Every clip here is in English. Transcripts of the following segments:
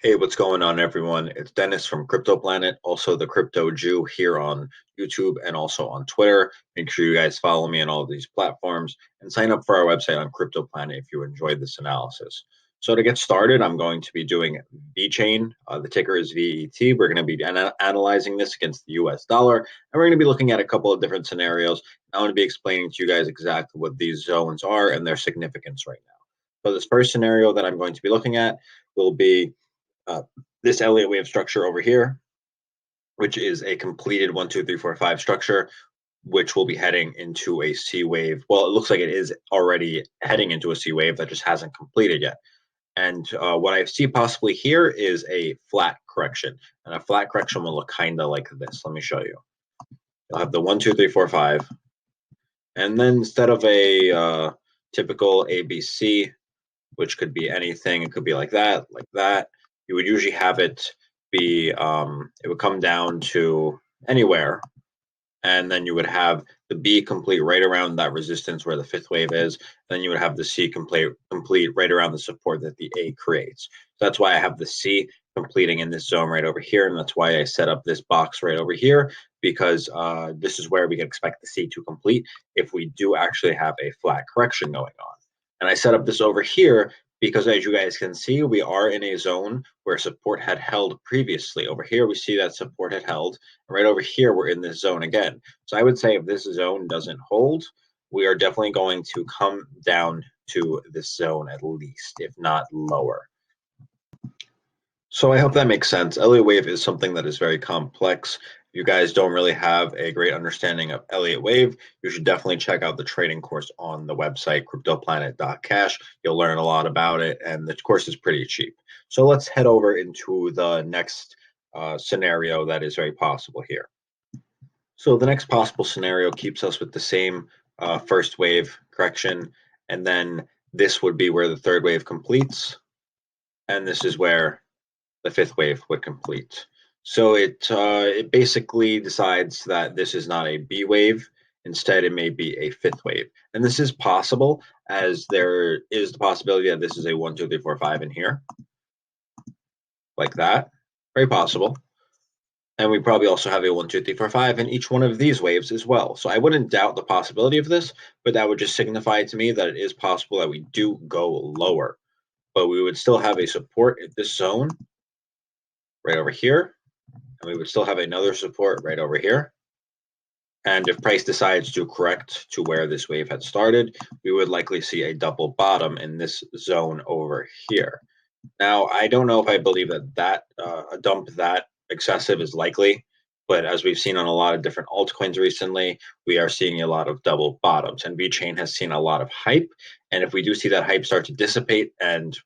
Hey, what's going on, everyone? It's Dennis from Crypto Planet, also the Crypto Jew here on YouTube and also on Twitter. Make sure you guys follow me on all of these platforms and sign up for our website on Crypto Planet if you enjoyed this analysis. So to get started, I'm going to be doing VeChain. The ticker is VET. We're going to be analyzing this against the US dollar, and we're going to be looking at a couple of different scenarios. I want to be explaining to you guys exactly what these zones are and their significance right now. So this first scenario that I'm going to be looking at will be uh, this Elliott wave structure over here, which is a completed 1, 2, 3, 4, 5 structure, which will be heading into a C wave. Well, it looks like it is already heading into a C wave that just hasn't completed yet. And what I see possibly here is a flat correction. And a flat correction will look kind of like this. Let me show you. You'll have the 1, 2, 3, 4, 5. And then instead of a typical ABC, which could be anything, it could be like that, like that. You would usually have it be, it would come down to anywhere, and then you would have the B complete right around that resistance where the fifth wave is. Then you would have the C complete right around the support that the A creates. So that's why I have the C completing in this zone right over here, and that's why I set up this box right over here, because this is where we can expect the C to complete if we do actually have a flat correction going on. And I set up this over here because, as you guys can see, we are in a zone where support had held previously. Over here, we see that support had held. And right over here, we're in this zone again. So I would say if this zone doesn't hold, we are definitely going to come down to this zone at least, if not lower. So I hope that makes sense. Elliott wave is something that is very complex. If you guys don't really have a great understanding of Elliott wave, you should definitely check out the trading course on the website cryptoplanet.cash. You'll learn a lot about it, and the course is pretty cheap. So let's head over into the next scenario that is very possible here. So the next possible scenario keeps us with the same first wave correction, and then this would be where the third wave completes, and this is where the fifth wave would complete. So it basically decides that this is not a B wave. Instead, it may be a fifth wave, and this is possible as there is the possibility that this is a 1, 2, 3, 4, 5 in here, like that. Very possible. And we probably also have a 1, 2, 3, 4, 5 in each one of these waves as well. So I wouldn't doubt the possibility of this, but that would just signify to me that it is possible that we do go lower. But we would still have a support at this zone right over here, and we would still have another support right over here. And if price decides to correct to where this wave had started, we would likely see a double bottom in this zone over here. Now, I don't know if I believe that a dump that excessive is likely, but as we've seen on a lot of different altcoins recently, we are seeing a lot of double bottoms, and VeChain has seen a lot of hype. And if we do see that hype start to dissipate and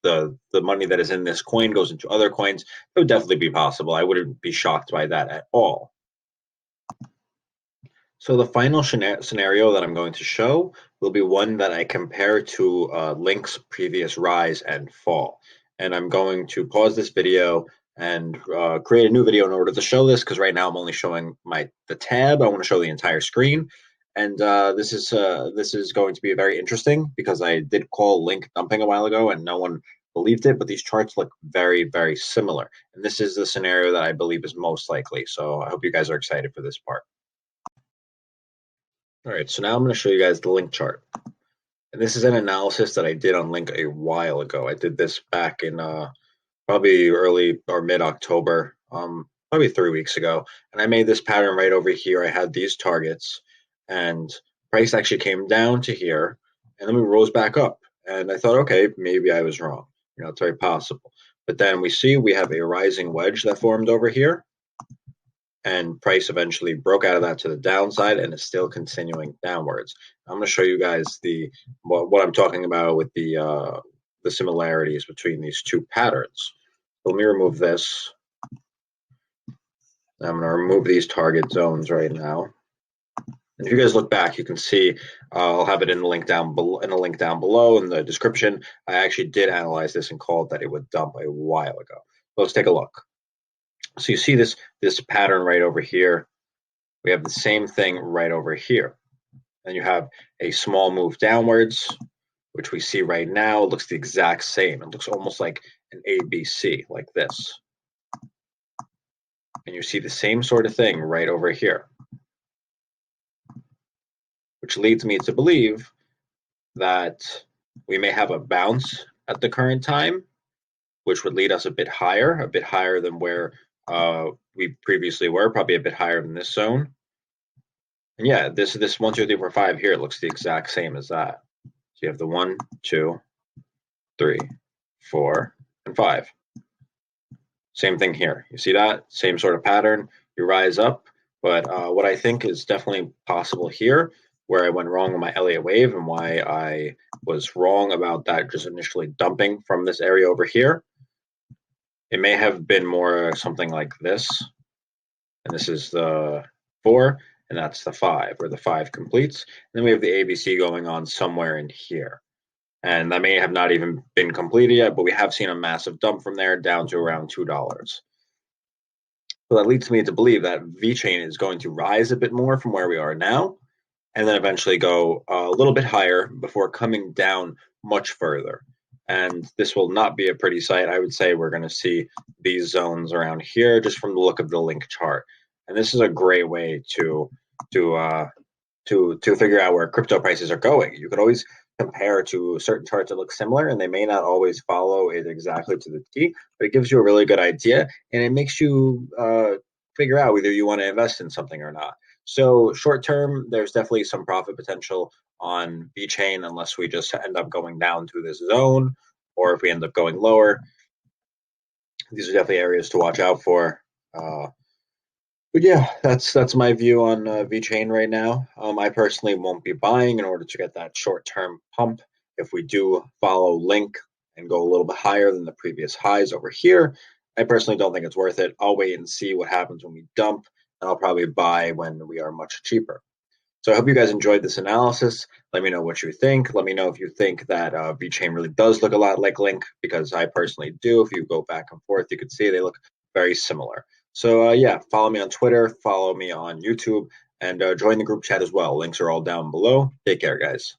the money that is in this coin goes into other coins, it would definitely be possible. I wouldn't be shocked by that at all. So the final scenario that I'm going to show will be one that I compare to Link's previous rise and fall. And I'm going to pause this video and create a new video in order to show this, because right now I'm only showing the tab. I want to show the entire screen. And this is going to be very interesting because I did call Link dumping a while ago and no one believed it, but these charts look very, very similar. And this is the scenario that I believe is most likely. So I hope you guys are excited for this part. All right, so now I'm going to show you guys the Link chart. And this is an analysis that I did on Link a while ago. I did this back in probably early or mid-October, probably 3 weeks ago. And I made this pattern right over here. I had these targets, and price actually came down to here, and then we rose back up. And I thought, okay, maybe I was wrong. It's very possible. But then we see we have a rising wedge that formed over here, and price eventually broke out of that to the downside and is still continuing downwards. I'm going to show you guys what I'm talking about with the similarities between these two patterns. So let me remove this. I'm going to remove these target zones right now. And if you guys look back, you can see I'll have it in the link down below. In the description. I actually did analyze this and called that it would dump a while ago. Let's take a look. So you see this pattern right over here. We have the same thing right over here. And you have a small move downwards, which we see right now looks the exact same. It looks almost like an ABC, like this. And you see the same sort of thing right over here, which leads me to believe that we may have a bounce at the current time, which would lead us a bit higher than where we previously were, probably a bit higher than this zone. And yeah, this 1, 2, 3, 4, 5 here looks the exact same as that. So you have the 1, 2, 3, 4, and 5. Same thing here. You see that? Same sort of pattern. You rise up, but what I think is definitely possible here, where I went wrong on my Elliott wave and why I was wrong about that just initially dumping from this area over here, it may have been more something like this. And this is the 4, and that's the 5, where the 5 completes. And then we have the ABC going on somewhere in here. And that may have not even been completed yet, but we have seen a massive dump from there down to around $2. So that leads me to believe that VeChain is going to rise a bit more from where we are now, and then eventually go a little bit higher before coming down much further. And this will not be a pretty sight. I would say we're going to see these zones around here just from the look of the link chart. And this is a great way to figure out where crypto prices are going. You could always compare to certain charts that look similar, and they may not always follow it exactly to the T, but it gives you a really good idea, and it makes you figure out whether you want to invest in something or not. So short term, there's definitely some profit potential on VeChain unless we just end up going down to this zone, or if we end up going lower. These are definitely areas to watch out for. But yeah, that's my view on VeChain right now. I personally won't be buying in order to get that short-term pump. If we do follow Link and go a little bit higher than the previous highs over here, I personally don't think it's worth it. I'll wait and see what happens when we dump, and I'll probably buy when we are much cheaper. So I hope you guys enjoyed this analysis. Let me know what you think. Let me know if you think that VeChain really does look a lot like Link, because I personally do. If you go back and forth, you can see they look very similar. So yeah, follow me on Twitter, follow me on YouTube, and join the group chat as well. Links are all down below. Take care, guys.